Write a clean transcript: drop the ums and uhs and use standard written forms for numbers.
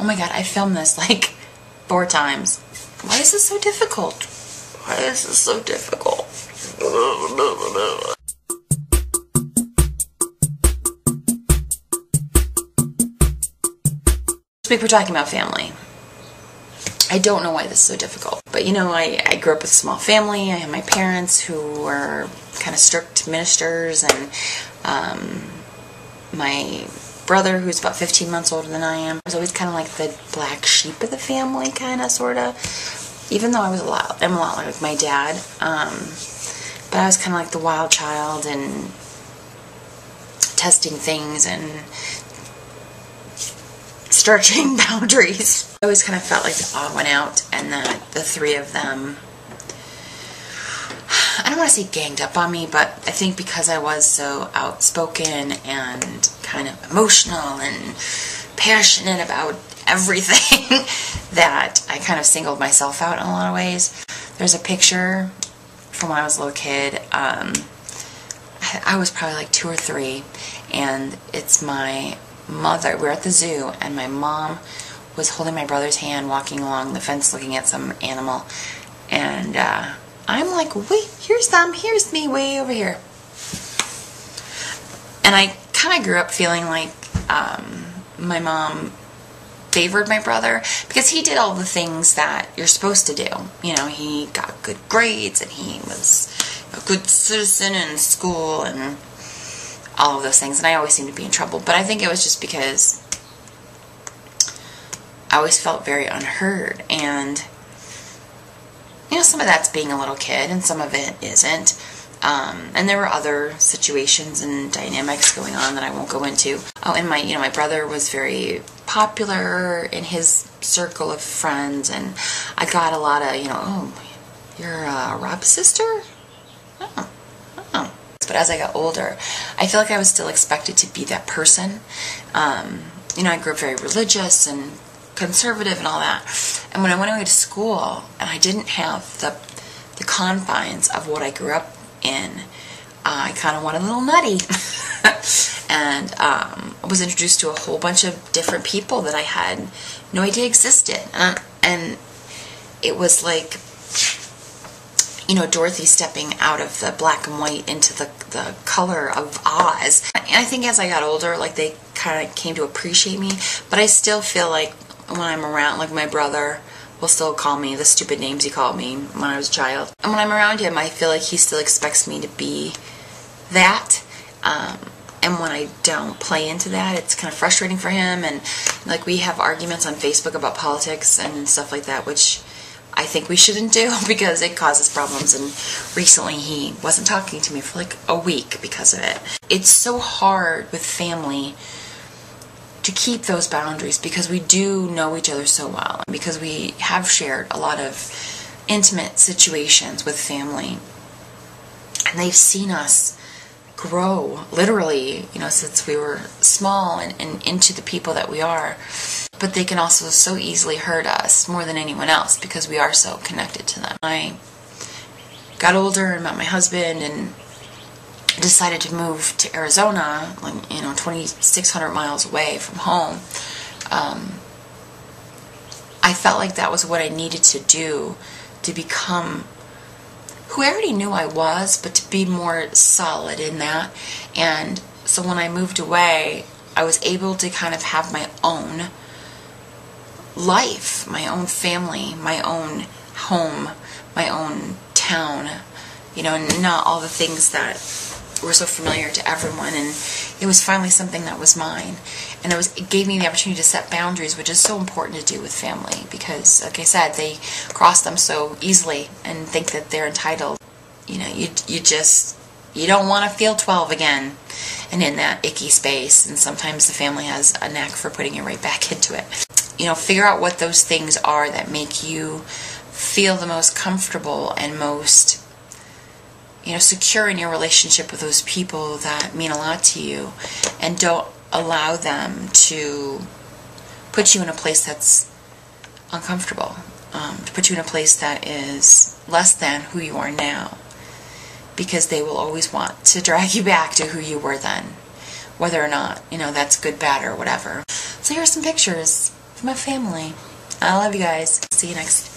my god, I filmed this like 4 times. Why is this so difficult? Why is this so difficult? This week we're talking about family. I don't know why this is so difficult, but you know, I grew up with a small family. I had my parents who were kind of strict ministers, and my brother, who's about 15 months older than I am, was always kind of like the black sheep of the family, kind of, sort of. Even though I'm a lot like my dad, but I was kind of like the wild child and testing things and stretching boundaries. I always kind of felt like the odd one out, and that the 3 of them, I don't want to say ganged up on me, but I think because I was so outspoken and kind of emotional and passionate about everything that I kind of singled myself out in a lot of ways. There's a picture from when I was a little kid. I was probably like 2 or 3, and it's my mother. We're at the zoo, and my mom was holding my brother's hand, walking along the fence looking at some animal, and I'm like, wait, here's them, here's me way over here. And I kind of grew up feeling like my mom favored my brother because he did all the things that you're supposed to do. You know, he got good grades, and he was a good citizen in school, and all of those things, and I always seemed to be in trouble. But I think it was just because I always felt very unheard, and you know, some of that's being a little kid, and some of it isn't. And there were other situations and dynamics going on that I won't go into. Oh, and my brother was very popular in his circle of friends, and I got a lot of, oh, you're Rob's sister? Oh. But as I got older, I feel like I was still expected to be that person. I grew up very religious and conservative and all that. And when I went away to school, and I didn't have the confines of what I grew up in, I kind of went a little nutty. And I was introduced to a whole bunch of different people that I had no idea existed. And it was like, Dorothy stepping out of the black and white into the color of Oz. And I think as I got older, like, they kind of came to appreciate me. But I still feel like when I'm around, like, my brother will still call me the stupid names he called me when I was a child. And when I'm around him, I feel like he still expects me to be that. And when I don't play into that, it's kind of frustrating for him. And, like, we have arguments on Facebook about politics and stuff like that, which I think we shouldn't do because it causes problems. And recently he wasn't talking to me for like a week because of it. It's so hard with family to keep those boundaries because we do know each other so well, because we have shared a lot of intimate situations with family, and they've seen us grow literally, since we were small and into the people that we are. But they can also so easily hurt us more than anyone else because we are so connected to them. I got older and met my husband and decided to move to Arizona, like, 2,600 miles away from home. I felt like that was what I needed to do to become who I already knew I was, but to be more solid in that. And so when I moved away, I was able to kind of have my own life, my own family, my own home, my own town, and not all the things that were so familiar to everyone. And it was finally something that was mine. And it gave me the opportunity to set boundaries, which is so important to do with family because, like I said, they cross them so easily and think that they're entitled. You don't want to feel 12 again and in that icky space. And sometimes the family has a knack for putting you right back into it. Figure out what those things are that make you feel the most comfortable and most, secure in your relationship with those people that mean a lot to you, and don't allow them to put you in a place that's uncomfortable, to put you in a place that is less than who you are now, because they will always want to drag you back to who you were then, whether or not, that's good, bad, or whatever. So here are some pictures for my family. I love you guys. See you next